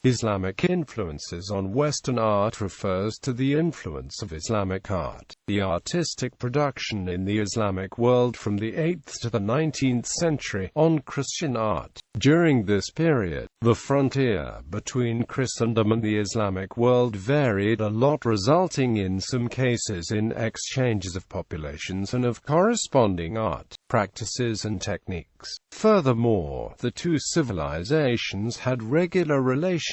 Islamic influences on Western art refers to the influence of Islamic art, the artistic production in the Islamic world from the 8th to the 19th century, on Christian art. During this period, the frontier between Christendom and the Islamic world varied a lot, resulting in some cases in exchanges of populations and of corresponding art, practices and techniques. Furthermore, the two civilizations had regular relationships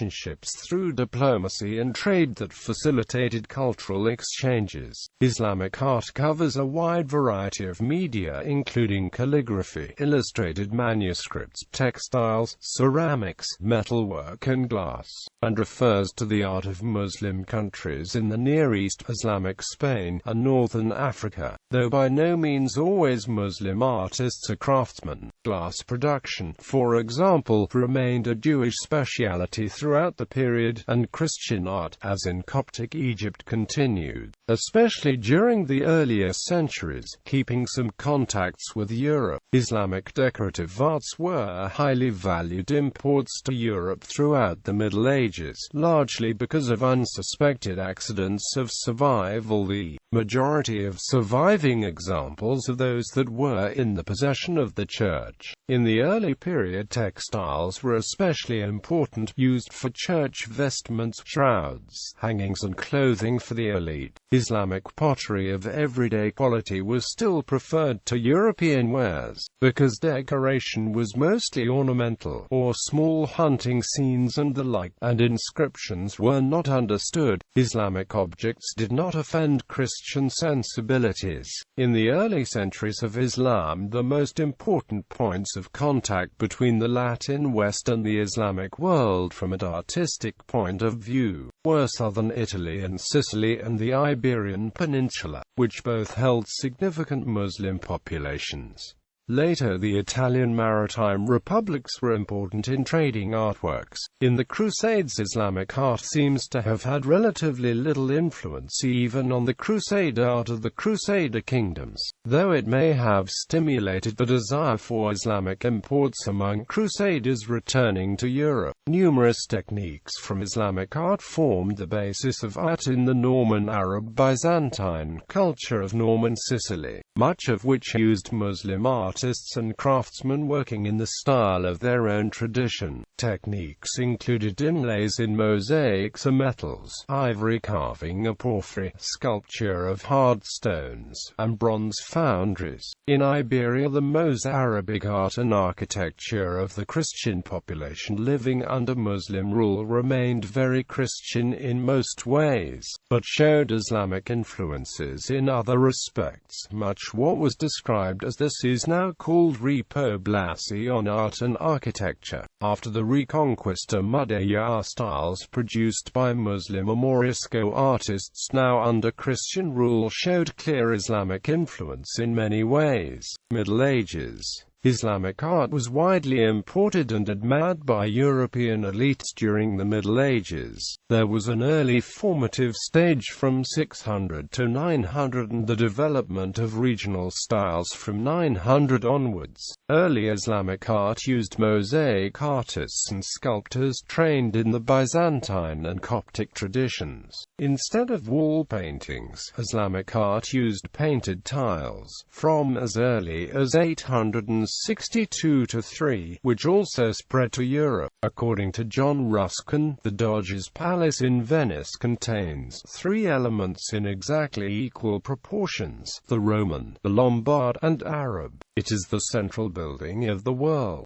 through diplomacy and trade that facilitated cultural exchanges. Islamic art covers a wide variety of media including calligraphy, illustrated manuscripts, textiles, ceramics, metalwork and glass, and refers to the art of Muslim countries in the Near East, Islamic Spain, and Northern Africa, though by no means always Muslim artists are craftsmen. Glass production, for example, remained a Jewish speciality throughout the period, and Christian art, as in Coptic Egypt, continued, especially during the earlier centuries, keeping some contacts with Europe. Islamic decorative arts were highly valued imports to Europe throughout the Middle Ages, largely because of unsuspected accidents of survival. The majority of surviving examples are those that were in the possession of the church. In the early period, textiles were especially important, used for church vestments, shrouds, hangings and clothing for the elite. Islamic pottery of everyday quality was still preferred to European wares, because decoration was mostly ornamental, or small hunting scenes and the like, and inscriptions were not understood. Islamic objects did not offend Christian sensibilities. In the early centuries of Islam, the most important points of contact between the Latin West and the Islamic world from an artistic point of view were southern Italy and Sicily and the Iberian Peninsula, which both held significant Muslim populations. Later, the Italian maritime republics were important in trading artworks. In the Crusades, Islamic art seems to have had relatively little influence even on the Crusade art of the Crusader kingdoms, though it may have stimulated the desire for Islamic imports among Crusaders returning to Europe. Numerous techniques from Islamic art formed the basis of art in the Norman Arab Byzantine culture of Norman Sicily, much of which used Muslim artists and craftsmen working in the style of their own tradition. Techniques included inlays in mosaics or metals, ivory carving or porphyry, sculpture of hard stones, and bronze foundries. In Iberia, the Mozarabic art and architecture of the Christian population living under Muslim rule remained very Christian in most ways, but showed Islamic influences in other respects. Much what was described as this is now called repoblacion art and architecture. After the Reconquista, Mudéjar styles produced by Muslim or Morisco artists now under Christian rule showed clear Islamic influence in many ways. Middle Ages. Islamic art was widely imported and admired by European elites during the Middle Ages. There was an early formative stage from 600 to 900 and the development of regional styles from 900 onwards. Early Islamic art used mosaic artists and sculptors trained in the Byzantine and Coptic traditions. Instead of wall paintings, Islamic art used painted tiles, from as early as 862 to 3, which also spread to Europe. According to John Ruskin, the Doge's Palace in Venice contains 3 elements in exactly equal proportions: the Roman, the Lombard, and Arab. It is the central building of the world.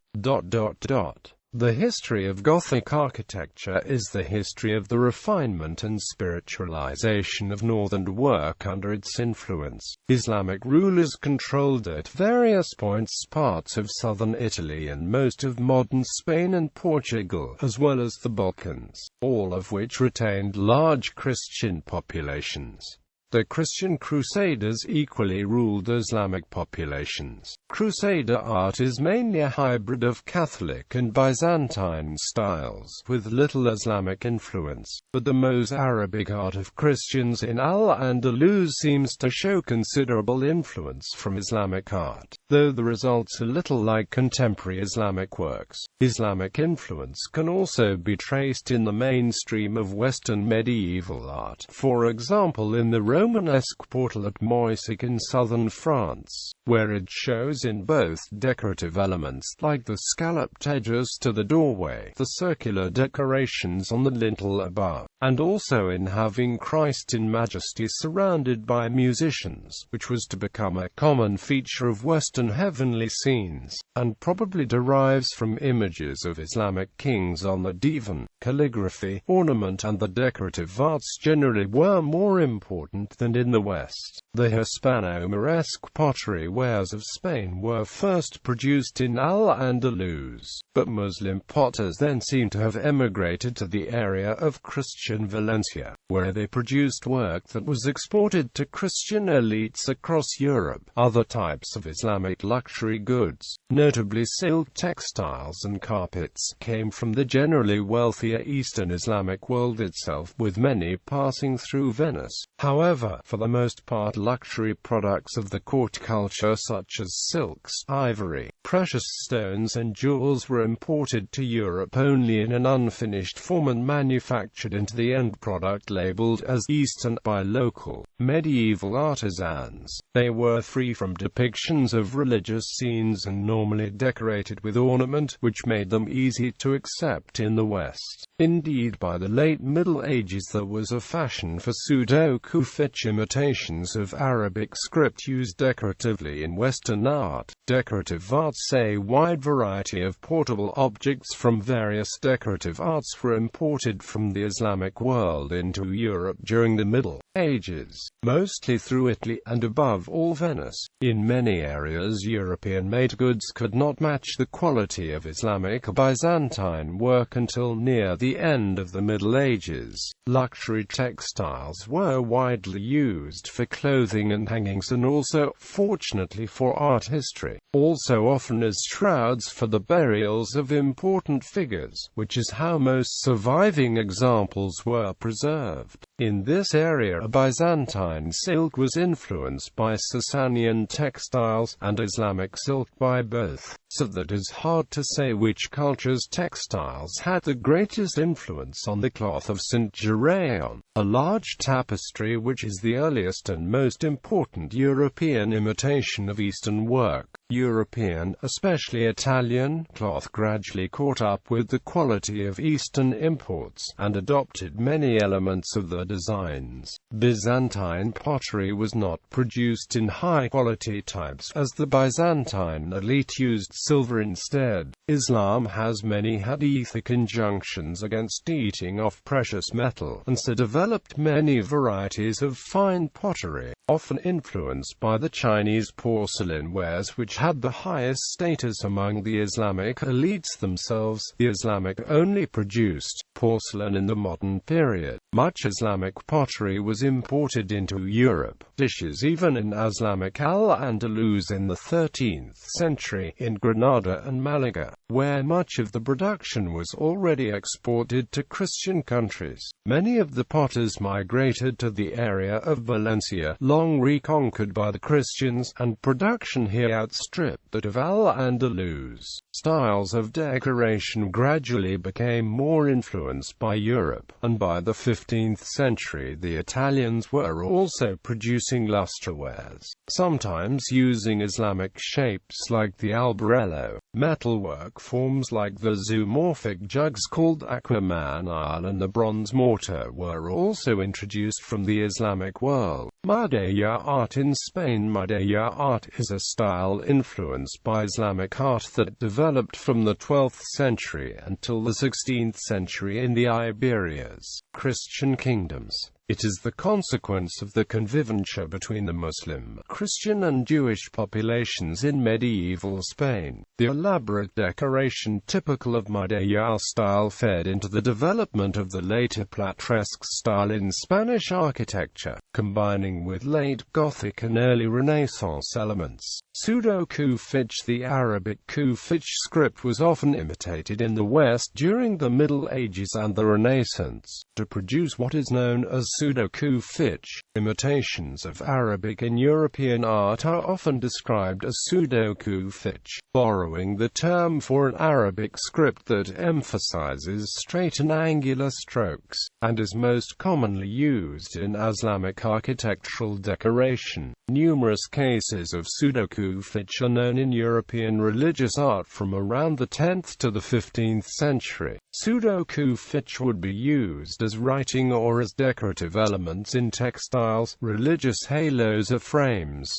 The history of Gothic architecture is the history of the refinement and spiritualization of Northern work under its influence. Islamic rulers controlled at various points parts of southern Italy and most of modern Spain and Portugal, as well as the Balkans, all of which retained large Christian populations. The Christian Crusaders equally ruled Islamic populations. Crusader art is mainly a hybrid of Catholic and Byzantine styles, with little Islamic influence, but the Mozarabic art of Christians in Al-Andalus seems to show considerable influence from Islamic art, though the results are little like contemporary Islamic works. Islamic influence can also be traced in the mainstream of Western medieval art, for example in the Romanesque portal at Moissac in southern France, where it shows in both decorative elements, like the scalloped edges to the doorway, the circular decorations on the lintel above, and also in having Christ in majesty surrounded by musicians, which was to become a common feature of Western heavenly scenes, and probably derives from images of Islamic kings on the divan. Calligraphy, ornament and the decorative arts generally were more important than in the West. The Hispano-Moresque pottery wares of Spain were first produced in Al-Andalus, but Muslim potters then seem to have emigrated to the area of Christian Valencia, where they produced work that was exported to Christian elites across Europe. Other types of Islamic luxury goods, notably silk, textiles and carpets, came from the generally wealthier Eastern Islamic world itself, with many passing through Venice. However, for the most part luxury products of the court culture such as silks, ivory, precious stones and jewels were imported to Europe only in an unfinished form and manufactured into the end product labeled as Eastern by local, medieval artisans. They were free from depictions of religious scenes and normally decorated with ornament, which made them easy to accept in the West. Indeed, by the late Middle Ages there was a fashion for pseudo-Kufic imitations of Arabic script used decoratively in Western art. Decorative arts. A wide variety of portable objects from various decorative arts were imported from the Islamic world into Europe during the Middle Ages, mostly through Italy and above all Venice. In many areas European-made goods could not match the quality of Islamic or Byzantine work until near the end of the Middle Ages. Luxury textiles were widely used for clothing and hangings and also, fortunately for art history, also often as shrouds for the burials of important figures, which is how most surviving examples were preserved. In this area, Byzantine silk was influenced by Sasanian textiles, and Islamic silk by both, so that it is hard to say which culture's textiles had the greatest influence on the cloth of St. Jeroen, a large tapestry which is the earliest and most important European imitation of Eastern work. European, especially Italian, cloth gradually caught up with the quality of Eastern imports, and adopted many elements of the designs. Byzantine pottery was not produced in high-quality types, as the Byzantine elite used silver instead. Islam has many hadithic injunctions against eating of precious metal, and so developed many varieties of fine pottery, often influenced by the Chinese porcelain wares which had the highest status among the Islamic elites themselves. The Islamic only produced porcelain in the modern period. Much Islamic pottery was imported into Europe. Dishes even in Islamic Al-Andalus in the 13th century, in Granada and Malaga, where much of the production was already exported to Christian countries. Many of the potters migrated to the area of Valencia, long reconquered by the Christians, and production here outstripped that of Al-Andalus. Styles of decoration gradually became more influenced by Europe, and by the 15th century the Italians were also producing lustrowares, sometimes using Islamic shapes like the albarello. Metalwork forms like the zoomorphic jugs called aquamanile and the bronze mortar were also introduced from the Islamic world. Madeya art in Spain. Madeya art is a style influenced by Islamic art that developed from the 12th century until the 16th century in the Iberias, Christian kingdoms. It is the consequence of the convivenza between the Muslim, Christian and Jewish populations in medieval Spain. The elaborate decoration typical of medieval style fed into the development of the later Plateresque style in Spanish architecture, combining with late Gothic and early Renaissance elements. Pseudo-Kufic. The Arabic Kufic script was often imitated in the West during the Middle Ages and the Renaissance, to produce what is known as pseudo-Kufic. Imitations of Arabic in European art are often described as pseudo-Kufic, borrowing the term for an Arabic script that emphasizes straight and angular strokes, and is most commonly used in Islamic architectural decoration. Numerous cases of pseudo-Kufic are known in European religious art from around the 10th to the 15th century. Pseudo-Kufic would be used as writing or as decorative elements in textiles, religious halos or frames.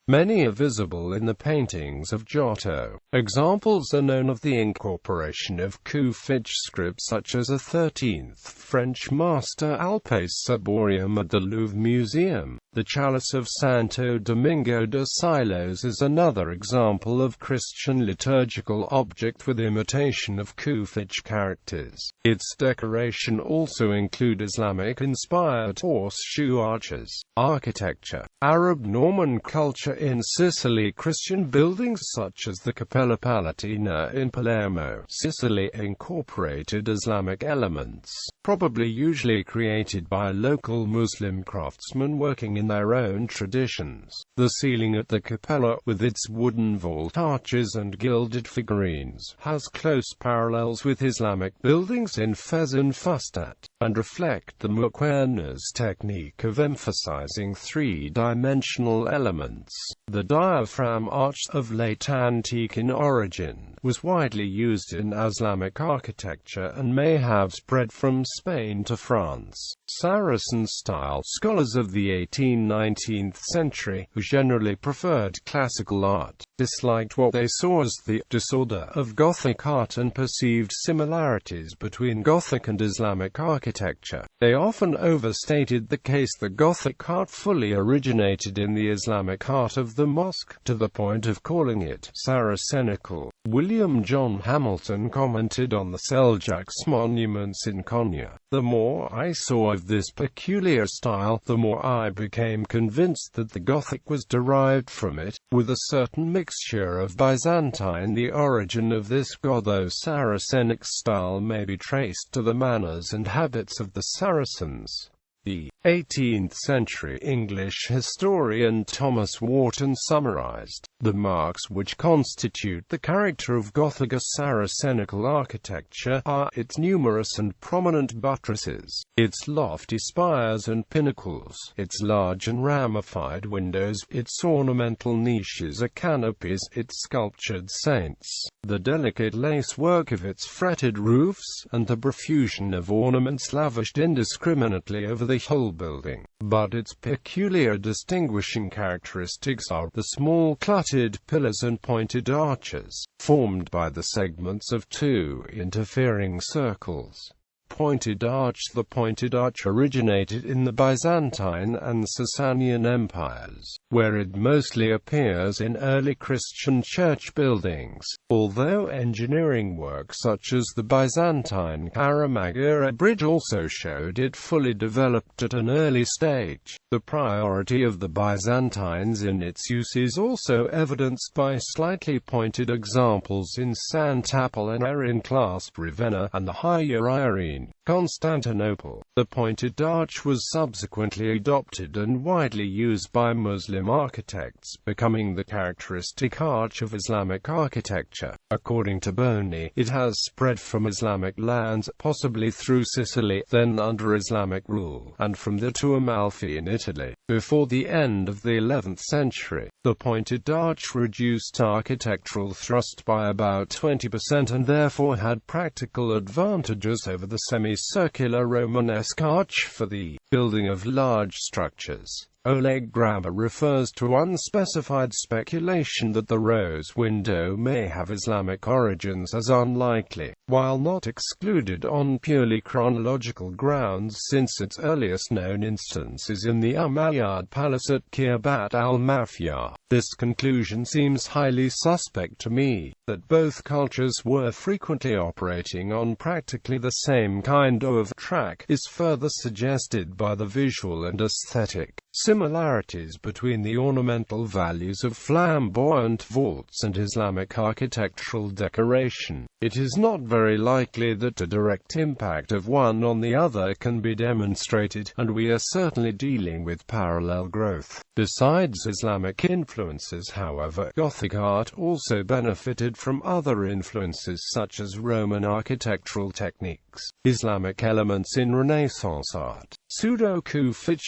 Many are visible in the paintings of Giotto. Examples are known of the incorporation of Kufic scripts such as a 13th French master Alpes Ciborium at the Louvre Museum. The Chalice of Santo Domingo de Silos is another example of Christian liturgical object with imitation of Kufic characters. Its decoration also include Islamic-inspired horseshoe arches. Architecture. Arab Norman culture in Sicily. Christian buildings such as the Cappella Palatina in Palermo, Sicily, incorporated Islamic elements, probably usually created by local Muslim craftsmen working in their own traditions. The ceiling at the Cappella, with its wooden vault arches and gilded figurines, has close parallels with Islamic buildings in Fez and Fustat, and reflect the Muqarnas technique of emphasizing three-dimensional elements. The diaphragm arch, of late antique in origin, was widely used in Islamic architecture and may have spread from Spain to France. Saracen style. Scholars of the 18th-19th century, who generally preferred classical art, disliked what they saw as the disorder of Gothic art and perceived similarities between Gothic and Islamic architecture. They often overstated the case that Gothic art fully originated in the Islamic art of the mosque, to the point of calling it Saracenical. William John Hamilton commented on the Seljuks monuments in Konya. The more I saw of this peculiar style, the more I became convinced that the Gothic was derived from it, with a certain mixture of Byzantine. The origin of this Gotho-Saracenic style may be traced to the manners and habits of the Saracens. The 18th-century English historian Thomas Warton summarized, "The marks which constitute the character of Gothic Saracenical architecture are its numerous and prominent buttresses, its lofty spires and pinnacles, its large and ramified windows, its ornamental niches or canopies, its sculptured saints, the delicate lacework of its fretted roofs, and the profusion of ornaments lavished indiscriminately over the whole building. But its peculiar distinguishing characteristics are the small cluttered pillars and pointed arches, formed by the segments of two interfering circles." Pointed arch. The pointed arch originated in the Byzantine and Sasanian empires, where it mostly appears in early Christian church buildings, although engineering work such as the Byzantine Karamagara Bridge also showed it fully developed at an early stage. The priority of the Byzantines in its use is also evidenced by slightly pointed examples in Sant'Apollinare in clasp Ravenna and the Hagia Irene, Constantinople. The pointed arch was subsequently adopted and widely used by Muslim architects, becoming the characteristic arch of Islamic architecture. According to Boni, it has spread from Islamic lands, possibly through Sicily, then under Islamic rule, and from there to Amalfi in Italy. Before the end of the 11th century, the pointed arch reduced architectural thrust by about 20% and therefore had practical advantages over the semicircular Romanesque arch for the building of large structures. Oleg Graber refers to unspecified speculation that the rose window may have Islamic origins as unlikely. while not excluded on purely chronological grounds since its earliest known instance is in the Umayyad palace at Kirbat al-Mafia. This conclusion seems highly suspect to me, that both cultures were frequently operating on practically the same kind of track is further suggested by the visual and aesthetic similarities between the ornamental values of flamboyant vaults and Islamic architectural decoration. It is not very likely that a direct impact of one on the other can be demonstrated, and we are certainly dealing with parallel growth. Besides Islamic influences, however, Gothic art also benefited from other influences such as Roman architectural techniques, Islamic elements in Renaissance art. Pseudo-Kufic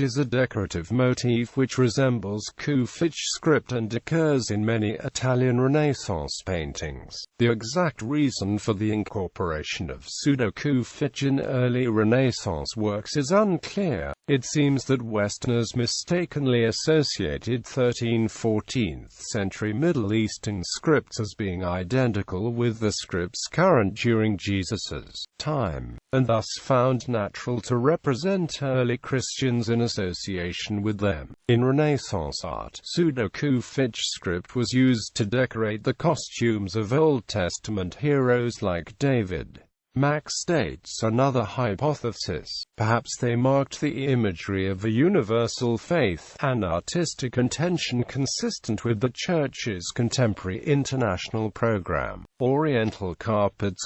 is a decorative motif which resembles Kufic script and occurs in many Italian Renaissance paintings. The exact reason for the incorporation of pseudo-Kufic in early Renaissance works is unclear. It seems that Westerners mistakenly associated 13th–14th century Middle Eastern scripts as being identical with the scripts current during Jesus' time, and thus found natural to represent early Christians in association with them. In Renaissance art, pseudo-Kufic script was used to decorate the costumes of Old Testament heroes like David. Mack states another hypothesis. Perhaps they marked the imagery of a universal faith, an artistic intention consistent with the Church's contemporary international program. Oriental carpets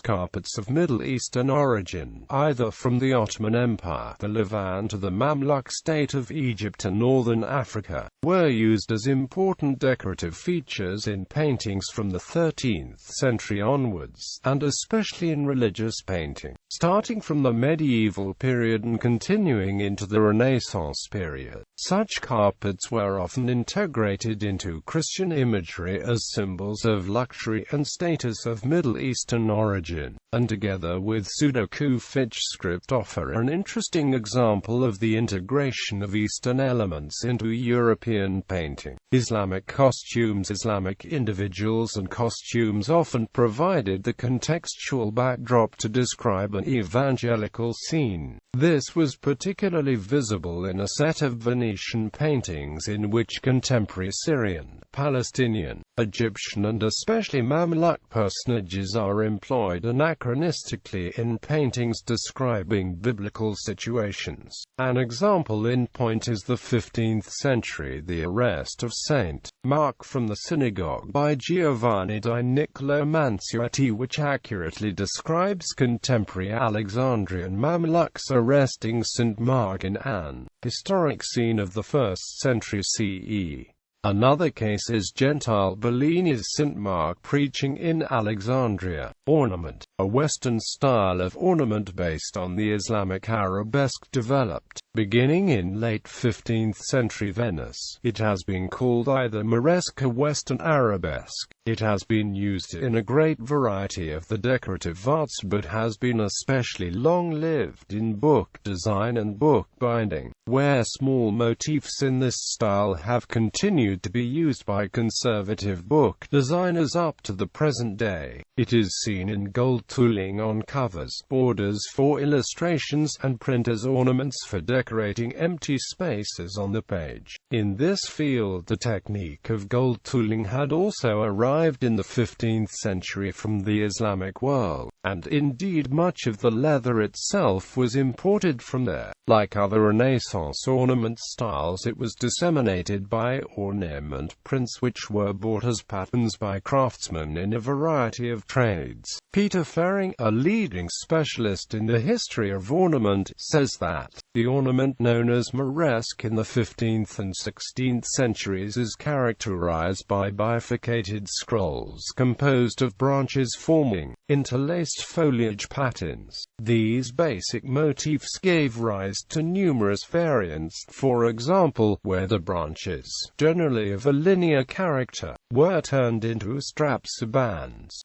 of Middle Eastern origin, either from the Ottoman Empire, the Levant or the Mamluk state of Egypt and northern Africa, were used as important decorative features in paintings from the 13th century onwards, and especially in religious painting. Starting from the medieval period and continuing into the Renaissance period, such carpets were often integrated into Christian imagery as symbols of luxury and status of Middle Eastern origin, and together with pseudo-Kufic script offer an interesting example of the integration of Eastern elements into European painting. Islamic costumes. Islamic individuals and costumes often provided the contextual backdrop to describe an evangelical scene. This was particularly visible in a set of Venetian paintings in which contemporary Syrian, Palestinian, Egyptian and especially Mamluk personages are employed anachronistically in paintings describing biblical situations. An example in point is the 15th century The Arrest of St. Mark from the Synagogue by Giovanni di Niccolo Mansuetti, which accurately describes contemporary Alexandrian Mamluks arresting St. Mark in an historic scene of the 1st century CE. Another case is Gentile Bellini's St. Mark preaching in Alexandria. Ornament. A Western style of ornament based on the Islamic arabesque developed, beginning in late 15th century Venice. It has been called either Moresque or Western arabesque. It has been used in a great variety of the decorative arts but has been especially long-lived in book design and book binding, where small motifs in this style have continued to be used by conservative book designers up to the present day. It is seen in gold tooling on covers, borders for illustrations, and printers' ornaments for decorating empty spaces on the page. In this field, the technique of gold tooling had also arrived in the 15th century from the Islamic world, and indeed much of the leather itself was imported from there. Like other Renaissance ornament styles, it was disseminated by ornament prints which were bought as patterns by craftsmen in a variety of trades. Peter Fering, a leading specialist in the history of ornament, says that the ornament known as Moresque in the 15th and 16th centuries is characterized by bifurcated scrolls composed of branches forming interlaced foliage patterns. These basic motifs gave rise to numerous variants, for example, where the branches, generally of a linear character, were turned into straps or bands.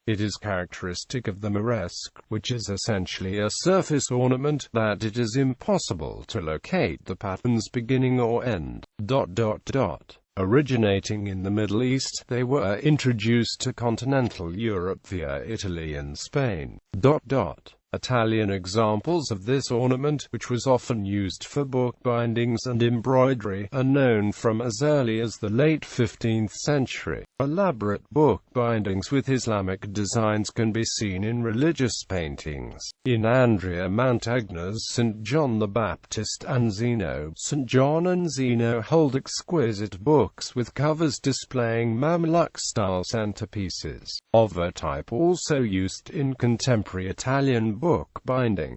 It is characteristic of the Moresque, which is essentially a surface ornament, that it is impossible to locate the pattern's beginning or end. Originating in the Middle East, they were introduced to continental Europe via Italy and Spain. Italian examples of this ornament, which was often used for book bindings and embroidery, are known from as early as the late 15th century. Elaborate book bindings with Islamic designs can be seen in religious paintings. In Andrea Mantegna's St. John the Baptist and Zeno, St. John and Zeno hold exquisite books with covers displaying Mamluk-style centerpieces, of a type also used in contemporary Italian book binding.